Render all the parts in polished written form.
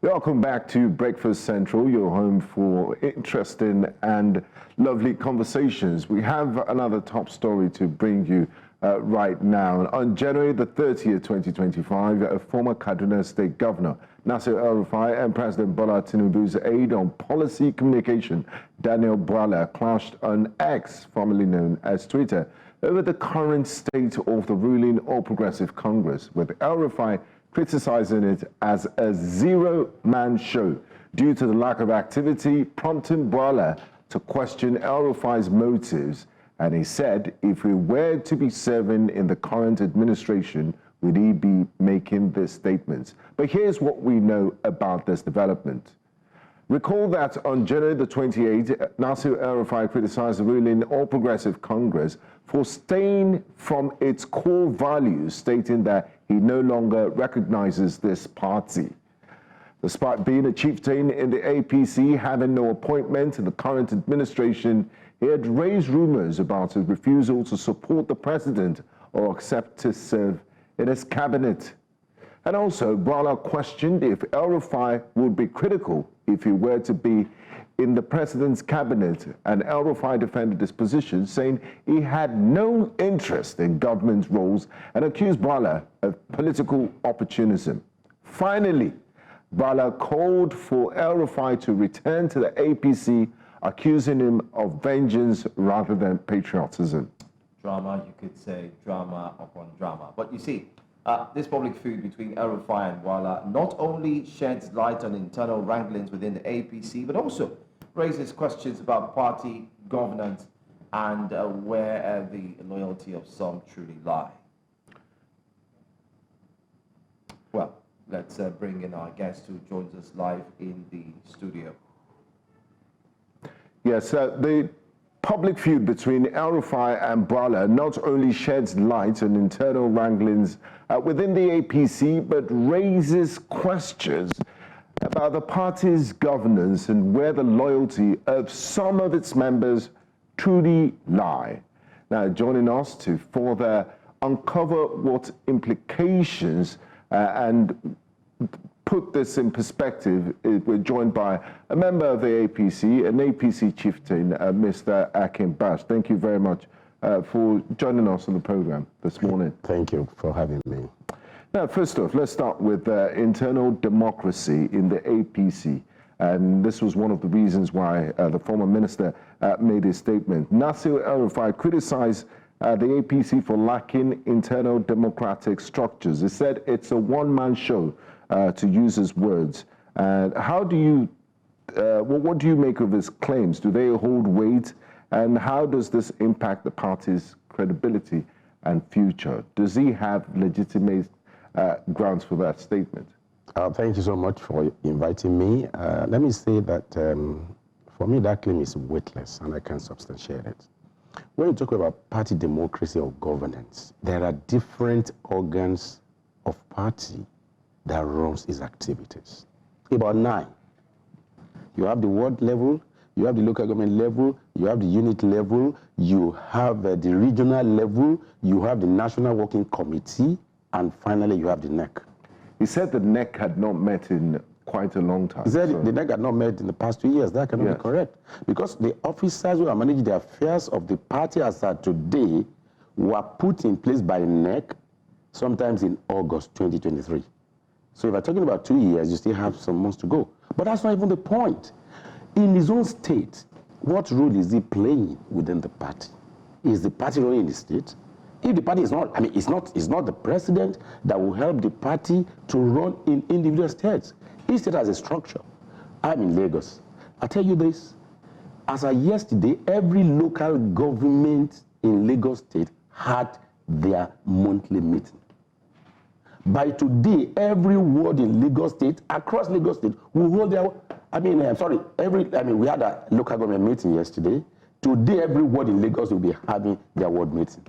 Welcome back to Breakfast Central, your home for interesting and lovely conversations. We have another top story to bring you right now. On January the 30th, 2025, a former Kaduna State Governor, Nasir El-Rufai, and President Bola Tinubu's aide on policy communication, Bwala, clashed on X, formerly known as Twitter, over the current state of the ruling All Progressive Congress, with El-Rufai criticizing it as a zero-man show due to the lack of activity, prompting Bola to question El-Rufai's motives. And he said, if we were to be serving in the current administration, would he be making this statement? But here's what we know about this development. Recall that on January the 28th, Nasir El-Rufai criticized the ruling All Progressive Congress for staying from its core values, stating that he no longer recognizes this party. Despite being a chieftain in the APC, having no appointment in the current administration, he had raised rumors about his refusal to support the president or accept to serve in his cabinet. And also, Bwala questioned if El-Rufai would be critical if he were to be in the president's cabinet, and El-Rufai defended his position, saying he had no interest in government roles and accused Bola of political opportunism. Finally, Bola called for El-Rufai to return to the APC, accusing him of vengeance rather than patriotism. Drama, you could say, drama upon drama. But you see, this public feud between El-Rufai and Bwala not only sheds light on internal wranglings within the APC, but also raises questions about party governance and where the loyalty of some truly lie. Well, let's bring in our guest who joins us live in the studio. Yes, the public feud between El-Rufai and Bwala not only sheds light on internal wranglings within the APC, but raises questions about the party's governance and where the loyalty of some of its members truly lie. Now, joining us to further uncover what implications and put this in perspective, we're joined by a member of the APC, an APC chieftain, Mr. Akin Bash. Thank you very much for joining us on the program this morning. Thank you for having me. Now, first off, let's start with internal democracy in the APC. And this was one of the reasons why the former minister made his statement. Nasir El-Rufai criticized the APC for lacking internal democratic structures. He said it's a one-man show, to use his words. How do you, what do you make of his claims? Do they hold weight? And how does this impact the party's credibility and future? Does he have legitimate grounds for that statement? Thank you so much for inviting me. Let me say that for me that claim is weightless and I can substantiate it. When you talk about party democracy or governance, there are different organs of party that runs its activities. About 9. You have the ward level, you have the local government level, you have the unit level, you have the regional level, you have the National Working Committee, and finally you have the NEC. He said the NEC had not met in quite a long time. He said the NEC had not met in the past 2 years. That cannot be correct. Because the officers who are managing the affairs of the party as of today were put in place by NEC sometimes in August 2023. So if you're talking about 2 years, you still have some months to go. But that's not even the point. In his own state, what role is he playing within the party? Is the party running the state? If the party is not, I mean, it's not the president that will help the party to run in individual states. Each state has a structure. I'm in Lagos. I tell you this, as of yesterday, every local government in Lagos State had their monthly meeting. By today, every ward in Lagos State, across Lagos State, will hold their, we had a local government meeting yesterday. Today, every ward in Lagos will be having their ward meeting.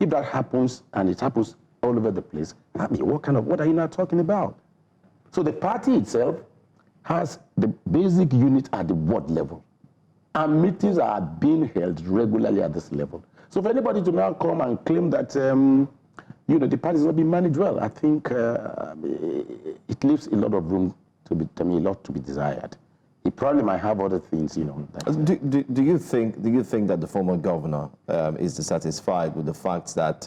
If that happens, and it happens all over the place, I mean, what are you now talking about? So the party itself has the basic unit at the ward level. And meetings are being held regularly at this level. So for anybody to now come and claim that, the party is not being managed well, I think it leaves a lot of room to be, to me, a lot to be desired. He probably might have other things, you know. Do you think that the former governor is dissatisfied with the fact that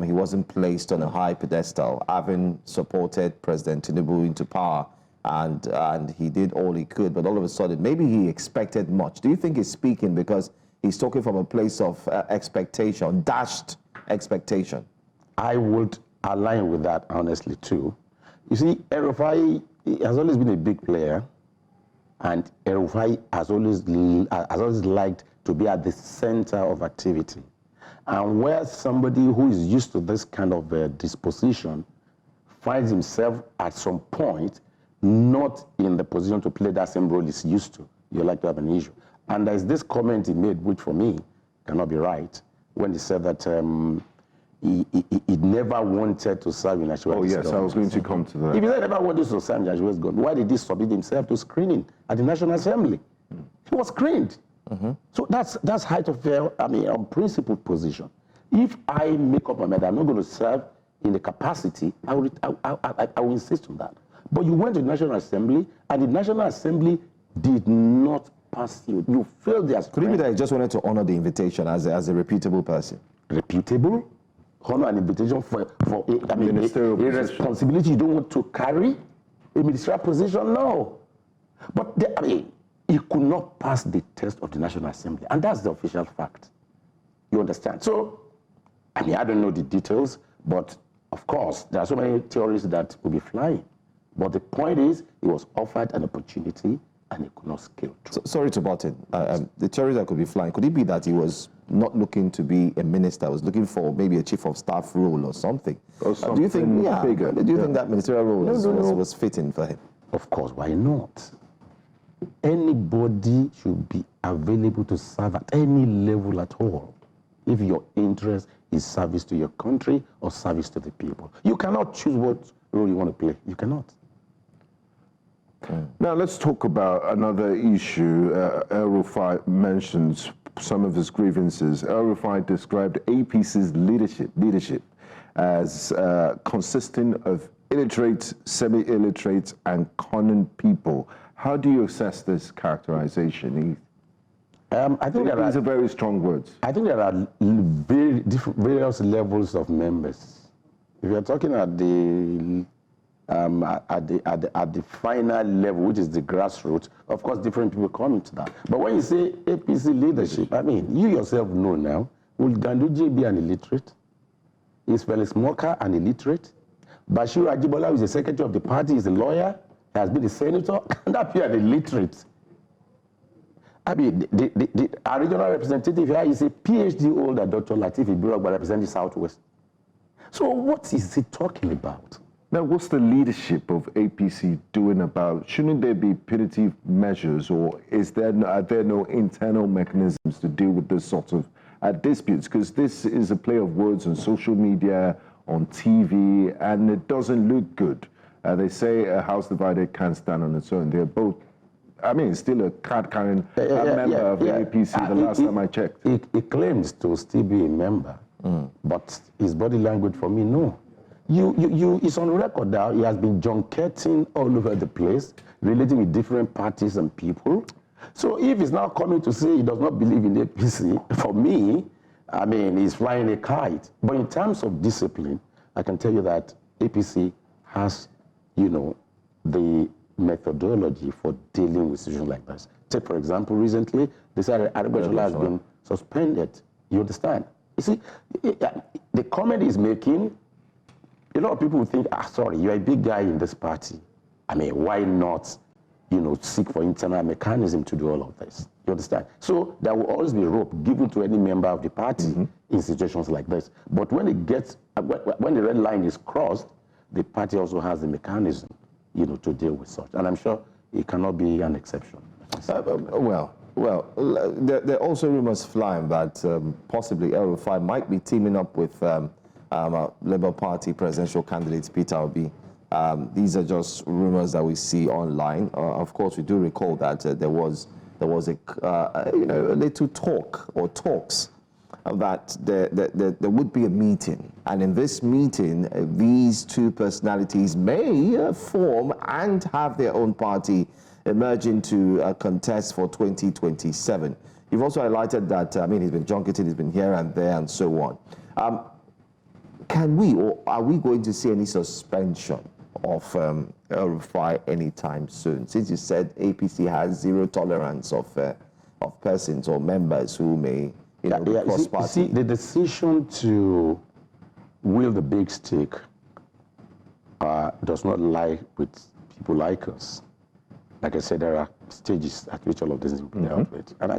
he wasn't placed on a high pedestal, having supported President Tinubu into power, and he did all he could, but all of a sudden, maybe he expected much? Do you think he's speaking because he's talking from a place of expectation, dashed expectation? I would align with that, honestly, too. You see, El-Rufai has always been a big player, and El-Rufai has always liked to be at the center of activity. And where somebody who is used to this kind of disposition finds himself at some point not in the position to play that same role he's used to, you're like to have an issue. And there's this comment he made, which for me cannot be right, when he said that he never wanted to serve in Ashwa's government. Oh yes, I was going to come to that. If he never wanted to serve in Ashwa's government, why did he submit himself to screening at the National Assembly? He was screened. So that's height of unprincipled position. If I make up my mind I'm not going to serve in the capacity, I will insist on that. But you went to the National Assembly, and the National Assembly did not pass you. You failed their screening. Could it be that he just wanted to honor the invitation as a reputable person? Reputable? Honor an invitation for a responsibility you don't want to carry? A ministerial position? No. But he could not pass the test of the National Assembly, and that's the official fact. You understand? So, I don't know the details, but of course, there are so many theories that will be flying. But the point is, he was offered an opportunity, and he could not scale through. Sorry to butt in. The theories that could be flying, could it be that he was not looking to be a minister, was looking for maybe a chief of staff role or something? Or something do you think, bigger? Do you think that ministerial role was fitting for him? Of course, why not? Anybody should be available to serve at any level at all, if your interest is service to your country or service to the people. You cannot choose what role you want to play. You cannot. Now let's talk about another issue. El-Rufai mentions some of his grievances. El-Rufai described APC's leadership as consisting of illiterate, semi-illiterate, and cunning people. How do you assess this characterization? I think these are very strong words. I think there are various levels of members. If you're talking at the final level, which is the grassroots, of course, different people come into that. But when you say APC leadership, you yourself know now, will Ganduje be an illiterate? Is Felix Moka an illiterate? Bashir Ajibola, who is the secretary of the party, is a lawyer, has been a senator, can that be an illiterate? Our regional representative here is a PhD holder, Dr. Latif Ibirogba, representing Southwest. So what is he talking about? Now, what's the leadership of APC doing about, shouldn't there be punitive measures, or are there no internal mechanisms to deal with this sort of disputes? Because this is a play of words on social media, on TV, and it doesn't look good. They say a house divided can't stand on its own. They're both, still a card-carrying member of the APC the last time I checked. He claims to still be a member, but his body language for me, no. It's on record now. He has been junketing all over the place, relating with different parties and people. So if he's now coming to say he does not believe in APC, for me, he's flying a kite. But in terms of discipline, I can tell you that APC has, the methodology for dealing with situations like this. Take, for example, recently, they said Arabatola has been suspended. You understand? You see, the comment he's making, a lot of people will think, sorry, you're a big guy in this party. Why not, seek for internal mechanism to do all of this? You understand? So there will always be rope given to any member of the party in situations like this. But when when the red line is crossed, the party also has the mechanism, to deal with such. And I'm sure it cannot be an exception. Well, there are also rumors flying that possibly El-Rufai might be teaming up with Labour Party presidential candidate Peter Obi. These are just rumors that we see online. Of course, we do recall that there was a little talks that there would be a meeting. And in this meeting, these two personalities may form and have their own party emerging to contest for 2027. You've also highlighted that, I mean, he's been junketed, he's been here and there and so on. Can we, or are we going to see any suspension of El-Rufai anytime soon? Since you said APC has zero tolerance of persons or members who may, cross party. See, the decision to wield the big stick does not lie with people like us. Like I said, there are stages at which all of this is being dealt with. And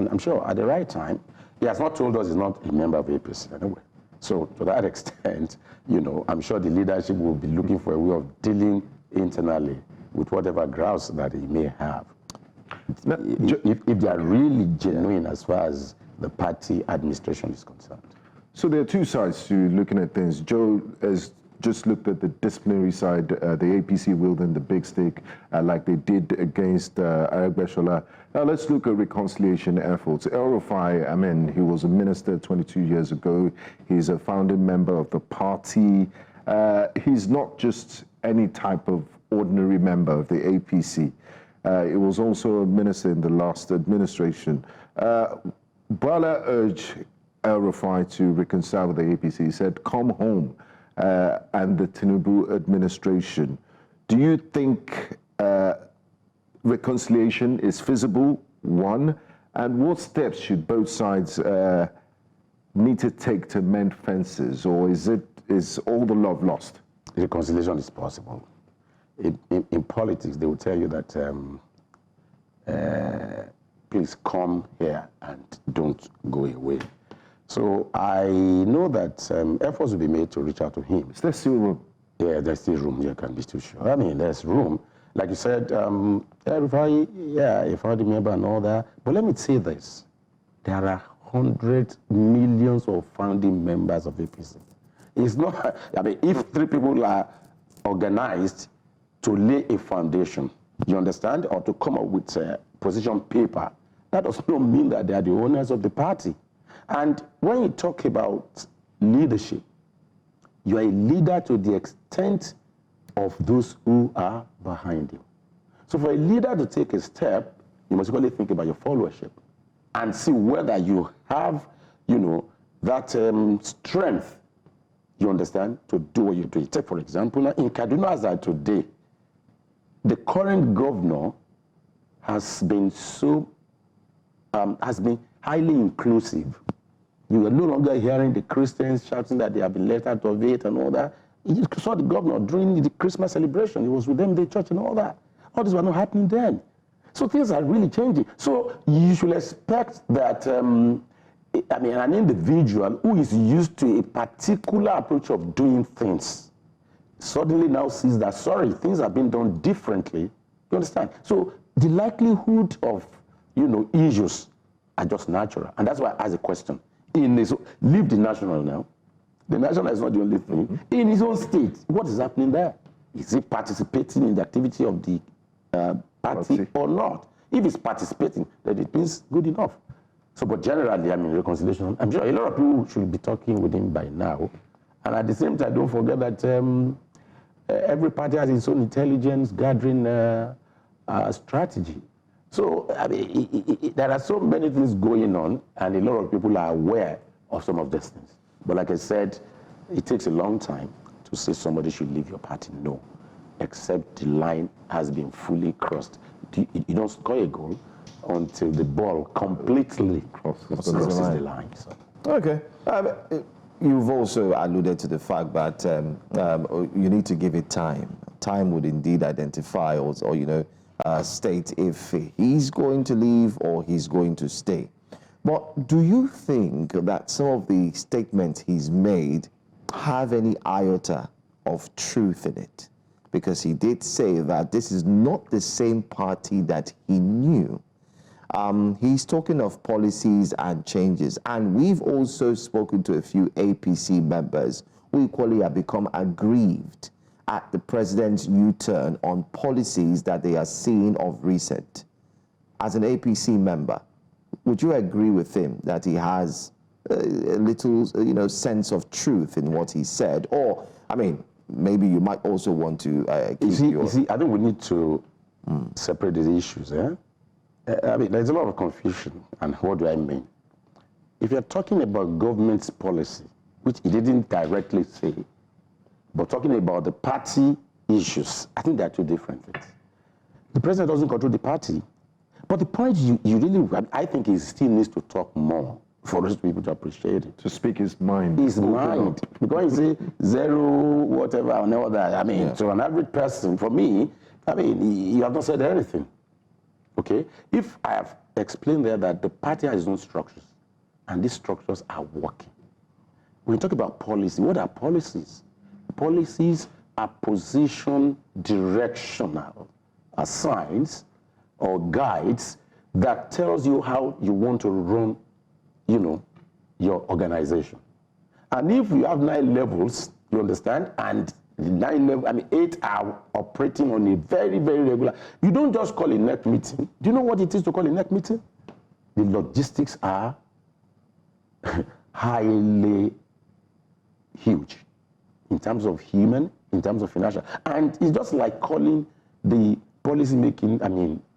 I'm sure at the right time, he has not told us he's not a member of APC anyway. So to that extent, I'm sure the leadership will be looking for a way of dealing internally with whatever grouse that he may have. Now, if they are really genuine as far as the party administration is concerned. So there are two sides to looking at things. Joe has just looked at the disciplinary side, the APC wielding the big stick like they did against Bwala. Now let's look at reconciliation efforts. El-Rufai, I mean, he was a minister 22 years ago. He's a founding member of the party. He's not just any type of ordinary member of the APC. He was also a minister in the last administration. Bola urged El-Rufai to reconcile with the APC. He said, come home. And the Tinubu administration. Do you think reconciliation is feasible, one? And what steps should both sides need to take to mend fences? Or is all the love lost? Reconciliation is possible. In politics, they will tell you that please come here and don't go away. So I know that efforts will be made to reach out to him. Is there still room? Yeah, there's still room. You can be too sure. I mean, there's room. Like you said, everybody, yeah, a founding member and all that. But let me say this. There are hundreds, millions of founding members of APC. It's not, I mean, if three people are organized to lay a foundation, you understand, or to come up with a position paper, that does not mean that they are the owners of the party. And when you talk about leadership, you are a leader to the extent of those who are behind you. So for a leader to take a step, you must really think about your followership and see whether you have, that strength, you understand, to do what you do. Take, for example, in Kaduna as of today, the current governor has been highly inclusive. You are no longer hearing the Christians shouting that they have been let out of it and all that. You saw the governor during the Christmas celebration. He was with them in the church and all that. All this was not happening then. So things are really changing. So you should expect that, an individual who is used to a particular approach of doing things suddenly now sees that, sorry, things have been done differently. You understand? So the likelihood of, issues are just natural. And that's why I asked the question. Leave the national now. The national is not the only thing. In his own state, what is happening there? Is he participating in the activity of the party or not? If he's participating, then it means good enough. So, but generally, reconciliation, I'm sure a lot of people should be talking with him by now. And at the same time, don't forget that every party has its own intelligence gathering strategy. So, there are so many things going on, and a lot of people are aware of some of these things. But like I said, it takes a long time to say somebody should leave your party. No, except the line has been fully crossed. You don't score a goal until the ball completely crosses the line. So. Okay. You've also alluded to the fact that you need to give it time. Time would indeed identify or state if he's going to leave or he's going to stay. But do you think that some of the statements he's made have any iota of truth in it? Because he did say that this is not the same party that he knew. He's talking of policies and changes. And we've also spoken to a few APC members who equally have become aggrieved at the president's U-turn on policies that they are seeing of recent. As an APC member, would you agree with him that he has a little, sense of truth in what he said? Or, I mean, maybe you might also want to keep you see, I think we need to separate these issues. I mean, there's a lot of confusion, and what do I mean? If you're talking about government's policy, which he didn't directly say, but talking about the party issues, I think they're two different things. The president doesn't control the party, but the point you really, I think he still needs to talk more for us to be able to appreciate it. To speak his mind. His mind. Because you say zero, whatever, and all that. I mean, to an average person, for me, I mean, you have not said anything. Okay? If I have explained there that the party has its own structures, and these structures are working. When you talk about policy, what are policies? Policies are position directional, are signs or guides that tells you how you want to run, your organization. And if you have 9 levels, you understand, and the 9 levels, 8 are operating on a very, very regular. You don't just call a NEC meeting. Do you know what it is to call a NEC meeting? The logistics are highly huge in terms of human, in terms of financial. And it's just like calling the policy-making,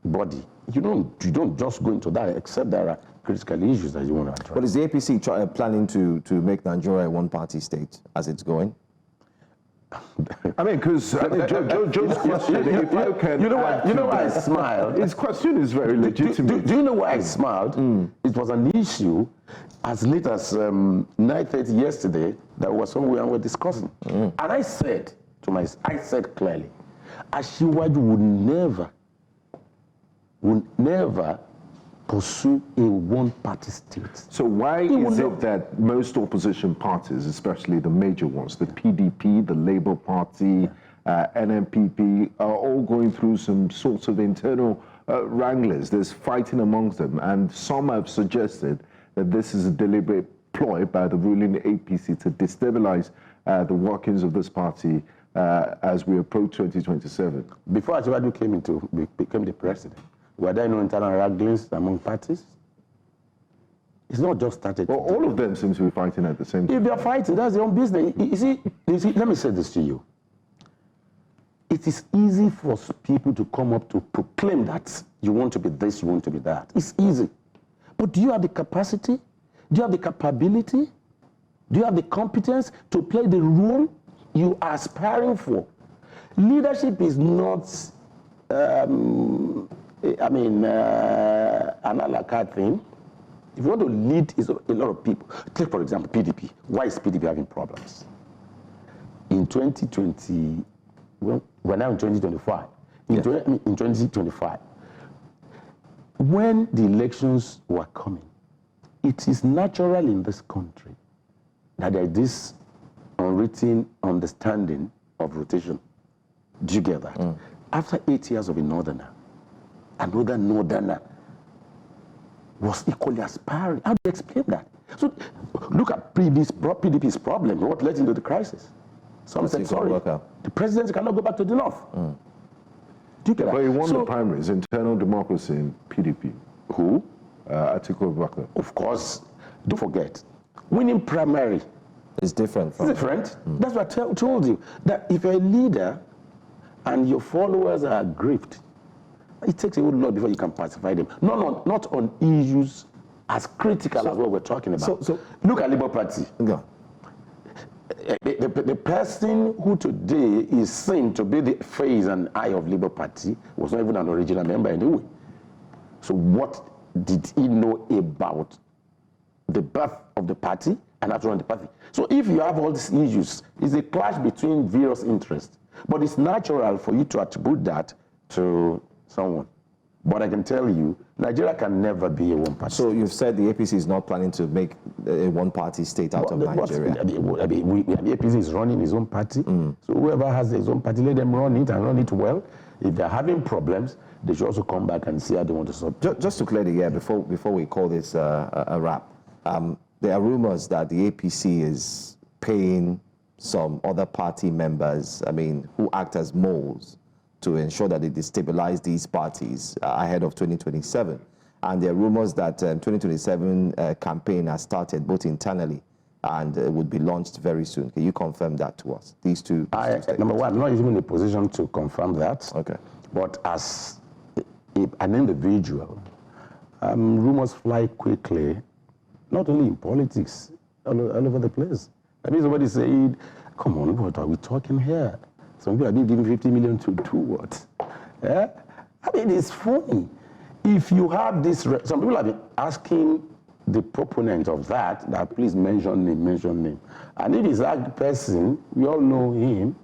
body. You don't just go into that, except there are critical issues that you want to address. But is the APC planning to make Nigeria a one-party state as it's going? I mean, because Joe's question, you know why I smiled? His question is very legitimate. Do you know why I smiled? It was an issue as late as 9:30 yesterday that was somewhere we were discussing. And I said clearly, Ashiwaju would never pursue a one-party state. So why is it that most opposition parties, especially the major ones, the PDP, the Labour Party, NMPP, are all going through some sorts of internal wranglings? There's fighting amongst them, and some have suggested that this is a deliberate ploy by the ruling APC to destabilize the workings of this party as we approach 2027. Before Ashiwaju became the president, were there no internal wranglings among parties? It's not just started. Well, all of them seem to be fighting at the same time. If they're fighting, that's their own business. You see, let me say this to you. It is easy for people to come up to proclaim that you want to be this, you want to be that. It's easy. But do you have the capacity? Do you have the capability? Do you have the competence to play the role you are aspiring for? Leadership is not an a la carte thing. If you want to lead a lot of people, take for example PDP. Why is PDP having problems? In 2020, well, we're now in 2025. In 2025, when the elections were coming, it is natural in this country that there is this unwritten understanding of rotation. Do you get that? After 8 years of a northerner, another northerner was equally aspiring. How do you explain that? So look at PDP's problem, what led into the crisis. Some said, sorry, the president cannot go back to the north. Do you get that? But he won the primaries, internal democracy in PDP. Who? Atiku Abubakar. Of course, don't forget, winning primary is different from... It's different. That's what I told you, that if you're a leader and your followers are aggrieved, it takes a whole lot before you can pacify them. Not on issues as critical as what we're talking about. So look at Labour Party. Go. The person who today is seen to be the face and eye of Labour Party was not even an original member anyway. So what did he know about the birth of the party and how to run the party? So if you have all these issues, it's a clash between various interests. But it's natural for you to attribute that to someone. But I can tell you, Nigeria can never be a one-party state. So you've said the APC is not planning to make a one-party state out of Nigeria. The APC is running his own party. So whoever has his own party, let them run it and run it well. If they're having problems, they should also come back and see how they want to solve it. Just to clear the air, before we call this a wrap, there are rumors that the APC is paying some other party members, who act as moles, to ensure that they destabilize these parties ahead of 2027. And there are rumors that 2027 campaign has started both internally and would be launched very soon. Can you confirm that to us? These two Number one, I'm not even in a position to confirm that. Okay. But as an individual, rumors fly quickly, not only in politics, all over the place. I mean, somebody said, come on, what are we talking here? Some people have been given 50 million to do what? Yeah? I mean, it's funny. If you have this, some people have been asking the proponent of that please mention name. And if it's that person, we all know him,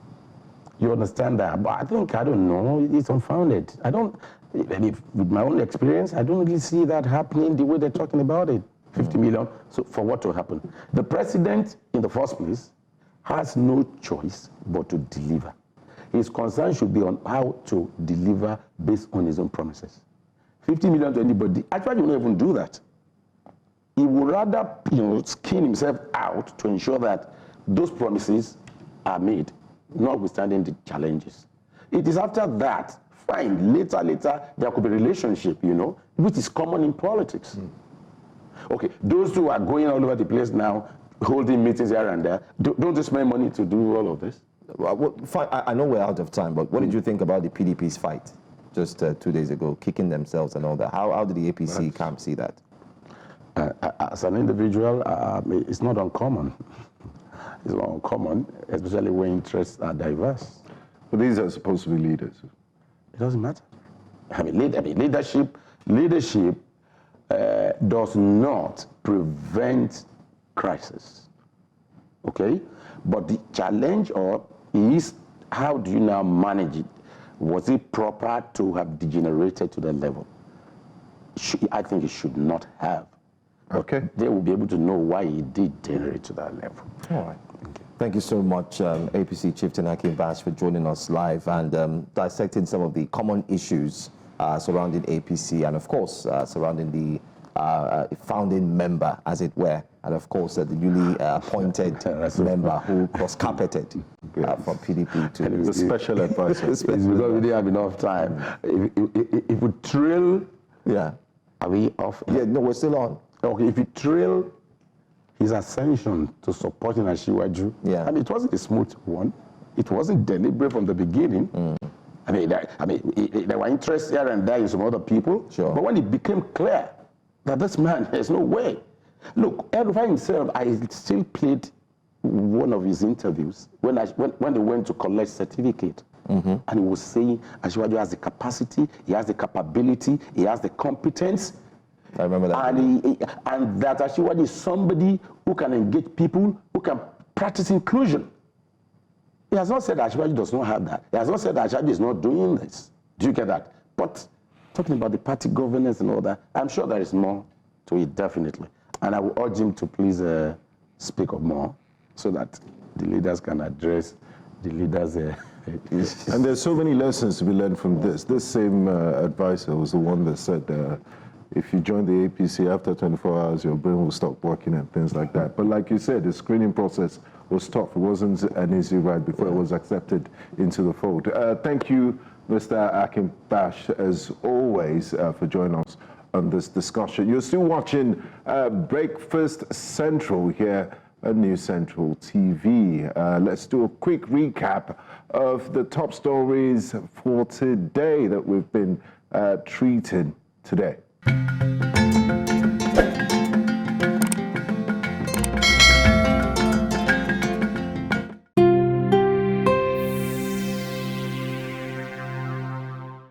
you understand that. But I don't know, it's unfounded. With my own experience, I don't really see that happening the way they're talking about it. 50 million, so for what to happen? The president, in the first place, has no choice but to deliver. His concern should be on how to deliver based on his own promises. 50 million to anybody, actually, he won't even do that. He would rather, skin himself out to ensure that those promises are made, notwithstanding the challenges. It is after that, fine, later, there could be a relationship, which is common in politics. Okay, those who are going all over the place now, holding meetings here and there, don't they spend money to do all of this? Well, fine, I know we're out of time, but what did you think about the PDP's fight just 2 days ago, kicking themselves and all that? How did the APC camp see that? As an individual, it's not uncommon. It's not uncommon, especially when interests are diverse. But these are supposed to be leaders. It doesn't matter. Leadership does not prevent crisis, okay? But the challenge is how do you now manage it? Was it proper to have degenerated to that level? I think it should not have. Okay. They will be able to know why it did degenerate to that level. All right. Thank you so much, APC Chieftain Akin Bash, for joining us live and dissecting some of the common issues surrounding APC and, of course, surrounding the founding member, as it were, and, of course, the newly appointed member who cross-carpeted from PDP to the special advisor. It's because we didn't have enough time. If we trail, are we off? Yeah, no, we're still on. Okay, if you trail his ascension to supporting Ashiwaju, it wasn't a smooth one. It wasn't deliberate from the beginning. There were interests here and there in some other people. Sure. But when it became clear that this man, there's no way. Look, El-Rufai himself, I still played one of his interviews when they went to collect certificate. And he was saying Ashiwaju has the capacity, he has the capability, he has the competence. I remember that. And that Ashiwaju is somebody who can engage people, who can practice inclusion. He has not said that Ashiwaju does not have that. He has not said that Ashiwaju is not doing this. Do you get that? But talking about the party governance and all that, I'm sure there is more to it, definitely. And I will urge him to please speak up more so that the leaders can address the leaders. And there's so many lessons to be learned from this. This same advisor was the one that said, if you join the APC after 24 hours, your brain will stop working and things like that. But like you said, the screening process was tough. It wasn't an easy ride before it was accepted into the fold. Thank you, Mr. Akin Bash, as always, for joining us on this discussion. You're still watching Breakfast Central here on News Central TV. Let's do a quick recap of the top stories for today that we've been treating today.